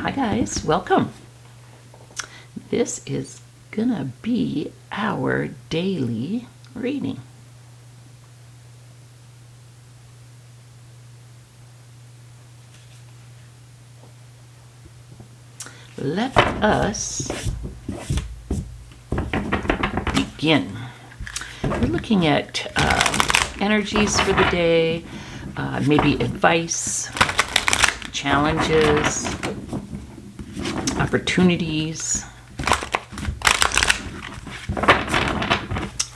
Hi guys, welcome. This is gonna be our daily reading. Let us begin. We're looking at energies for the day, maybe advice, challenges, opportunities.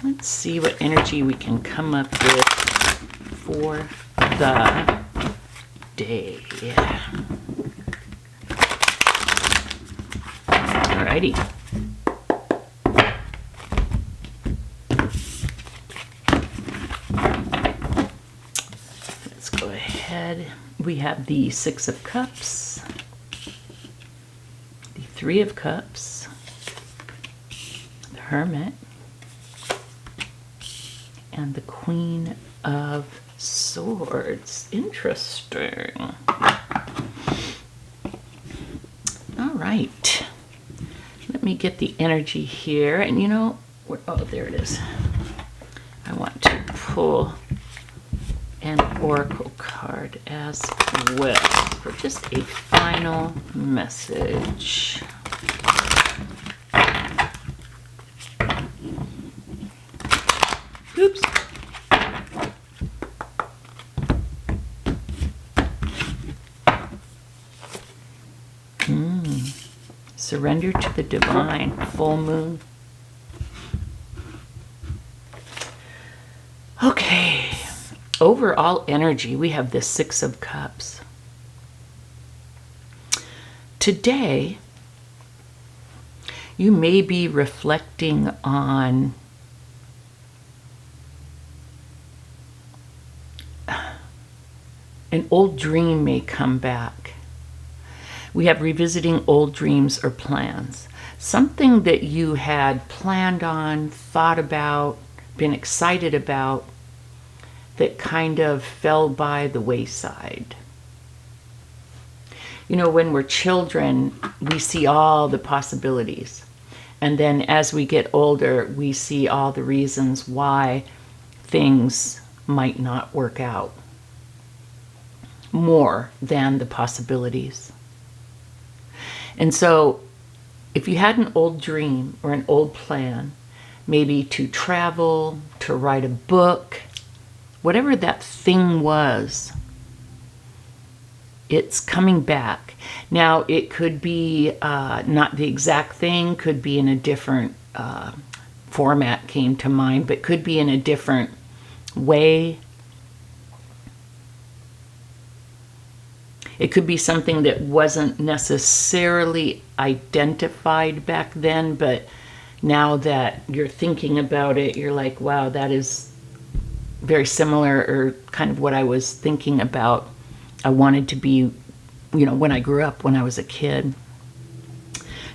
Let's see what energy we can come up with for the day. Alrighty. Let's go ahead. We have the Six of Cups, the Three of Cups, the Hermit, and the Queen of Swords. Interesting. All right. Let me get the energy here. And you know, oh, there it is. I want to pull an oracle card as well for just a final message. Oops. Surrender to the divine. Full moon. Okay. Overall energy, we have the Six of Cups. Today, you may be reflecting on an old dream may come back. We have revisiting old dreams or plans. Something that you had planned on, thought about, been excited about, that kind of fell by the wayside. You know, when we're children, we see all the possibilities. And then as we get older, we see all the reasons why things might not work out more than the possibilities. And so if you had an old dream or an old plan, maybe to travel, to write a book, whatever that thing was, it's coming back. Now, it could be not the exact thing, could be in a different format came to mind, but could be in a different way. It could be something that wasn't necessarily identified back then, but now that you're thinking about it, you're like, wow, that is very similar, or kind of what I was thinking about. I wanted to be, you know, when I grew up, when I was a kid.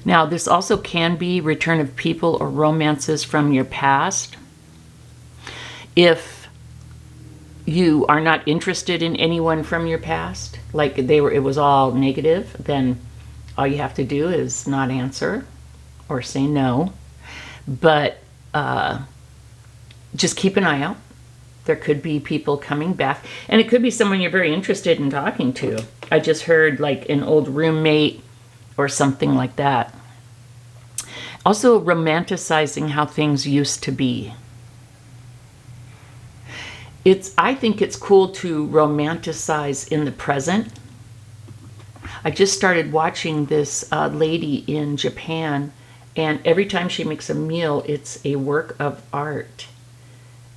Now, this also can be return of people or romances from your past. If you are not interested in anyone from your past, like it was all negative, then all you have to do is not answer or say no. But just keep an eye out. There could be people coming back, and it could be someone you're very interested in talking to. I just heard like an old roommate or something like that. Also, romanticizing how things used to be. I think it's cool to romanticize in the present. I just started watching this lady in Japan, and every time she makes a meal, it's a work of art.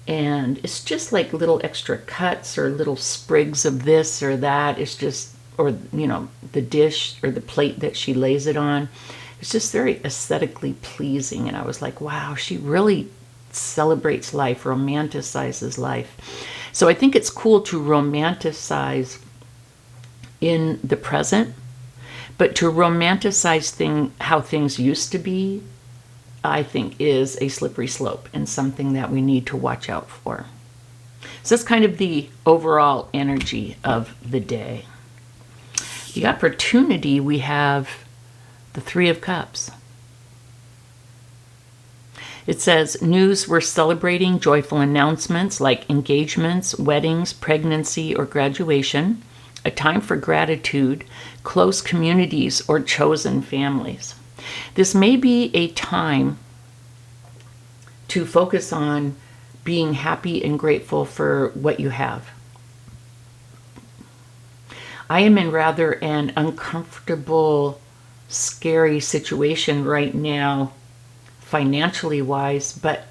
And it's just like little extra cuts or little sprigs of this or that. It's just, or, you know, the dish or the plate that she lays it on. It's just very aesthetically pleasing. And I was like, wow, she really celebrates life, romanticizes life. So I think it's cool to romanticize in the present, but to romanticize how things used to be, I think is a slippery slope and something that we need to watch out for. So that's kind of the overall energy of the day. The opportunity, we have the Three of Cups. It says, news we're celebrating, joyful announcements like engagements, weddings, pregnancy, or graduation, a time for gratitude, close communities, or chosen families. This may be a time to focus on being happy and grateful for what you have. I am in rather an uncomfortable, scary situation right now, financially wise, but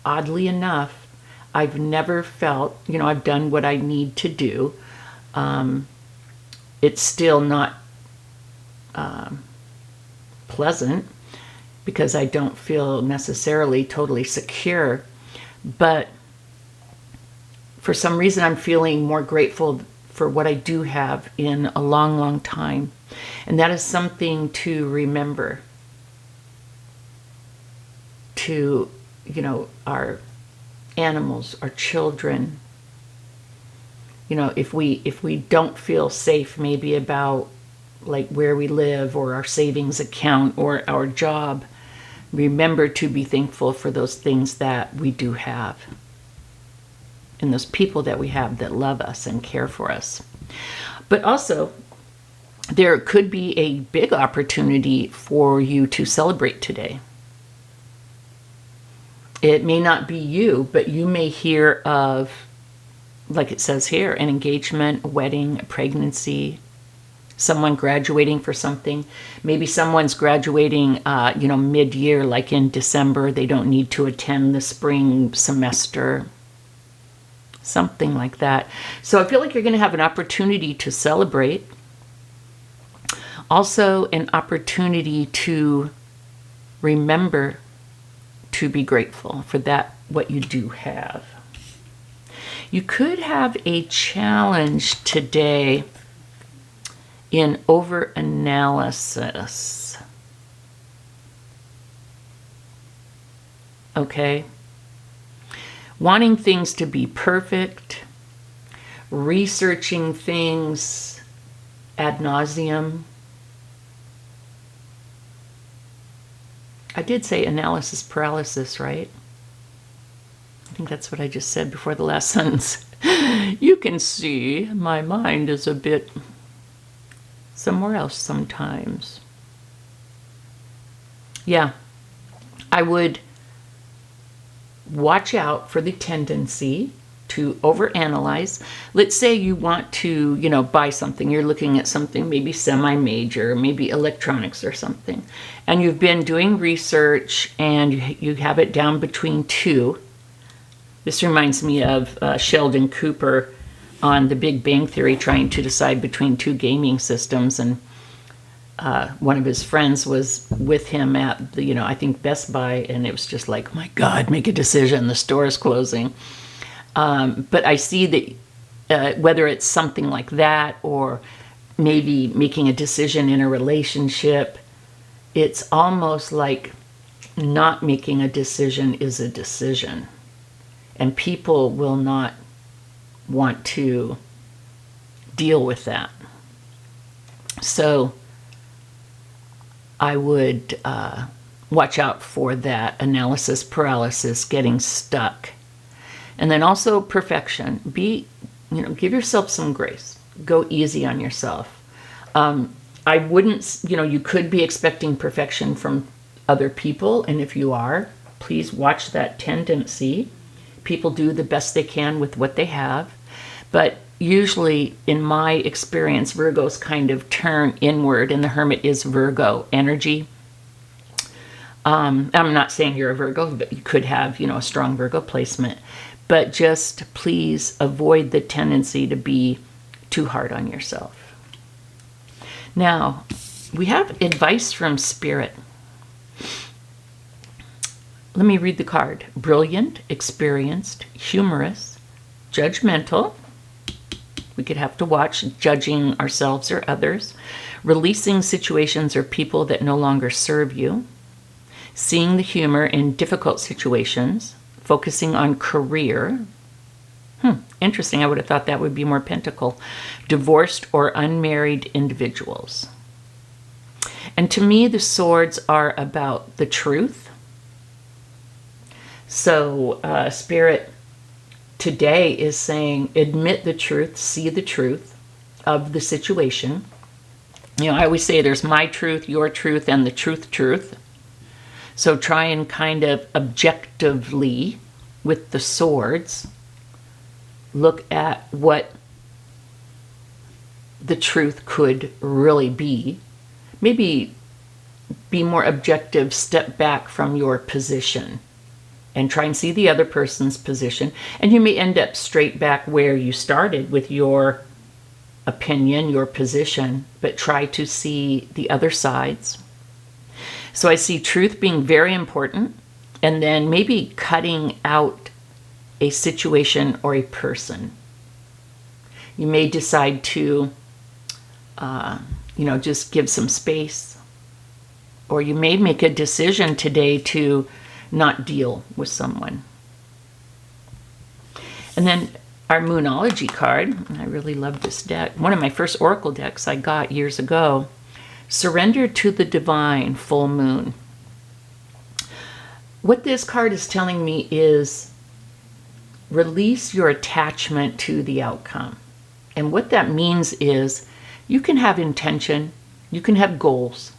oddly enough, I've never felt, I've done what I need to do. It's still not pleasant because I don't feel necessarily totally secure, but for some reason I'm feeling more grateful for what I do have in a long, long time. And that is something to remember to, our animals, our children. If we don't feel safe maybe about like where we live or our savings account or our job, remember to be thankful for those things that we do have and those people that we have that love us and care for us. But also, there could be a big opportunity for you to celebrate today. It may not be you, but you may hear of, like it says here, an engagement, a wedding, a pregnancy, someone graduating for something. Maybe someone's graduating, mid-year, like in December. They don't need to attend the spring semester, something like that. So I feel like you're going to have an opportunity to celebrate. Also, an opportunity to remember to be grateful for that, what you do have. You could have a challenge today in overanalysis. Okay? Wanting things to be perfect, researching things ad nauseum. I did say analysis paralysis, right? I think that's what I just said before the last sentence. You can see my mind is a bit somewhere else sometimes. Yeah, I would watch out for the tendency to overanalyze. Let's say you want to, buy something. You're looking at something maybe semi-major, maybe electronics or something. And you've been doing research and you have it down between two. This reminds me of Sheldon Cooper on The Big Bang Theory trying to decide between two gaming systems. And one of his friends was with him at the, I think Best Buy. And it was just like, oh my God, make a decision. The store is closing. But I see that whether it's something like that or maybe making a decision in a relationship, it's almost like not making a decision is a decision. And people will not want to deal with that. So I would watch out for that analysis paralysis, getting stuck. And then also perfection. Give yourself some grace. Go easy on yourself. I wouldn't, you could be expecting perfection from other people. And if you are, please watch that tendency. People do the best they can with what they have. But usually, in my experience, Virgos kind of turn inward, and the Hermit is Virgo energy. I'm not saying you're a Virgo, but you could have, a strong Virgo placement. But just please avoid the tendency to be too hard on yourself. Now, we have advice from Spirit. Let me read the card. Brilliant, experienced, humorous, judgmental. We could have to watch judging ourselves or others. Releasing situations or people that no longer serve you. Seeing the humor in difficult situations. Focusing on career. Interesting. I would have thought that would be more pentacle. Divorced or unmarried individuals. And to me, the swords are about the truth. So Spirit today is saying, admit the truth, see the truth of the situation. You know, I always say there's my truth, your truth, and the truth. So try and kind of objectively, with the swords, look at what the truth could really be. Maybe be more objective, step back from your position and try and see the other person's position. And you may end up straight back where you started with your opinion, your position, but try to see the other sides. So I see truth being very important, and then maybe cutting out a situation or a person. You may decide to, just give some space, or you may make a decision today to not deal with someone. And then our Moonology card, I really love this deck. One of my first Oracle decks I got years ago. Surrender to the divine, full moon. What this card is telling me is release your attachment to the outcome. And what that means is you can have intention, you can have goals,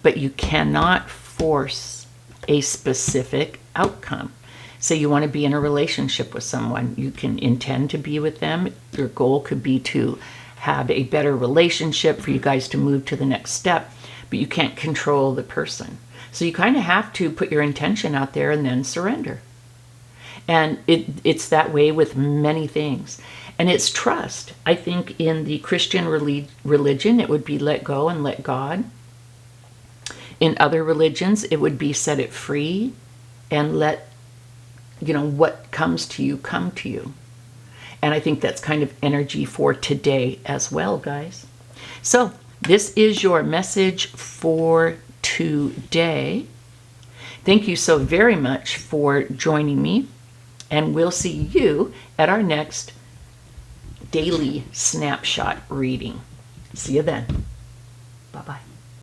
but you cannot force a specific outcome. Say you want to be in a relationship with someone, you can intend to be with them. Your goal could be to have a better relationship for you guys to move to the next step, but you can't control the person. So you kind of have to put your intention out there and then surrender. And it's that way with many things. And it's trust. I think in the Christian religion, it would be let go and let God. In other religions, it would be set it free and let, what comes to you come to you. And I think that's kind of energy for today as well, guys. So this is your message for today. Thank you so very much for joining me. And we'll see you at our next daily snapshot reading. See you then. Bye-bye.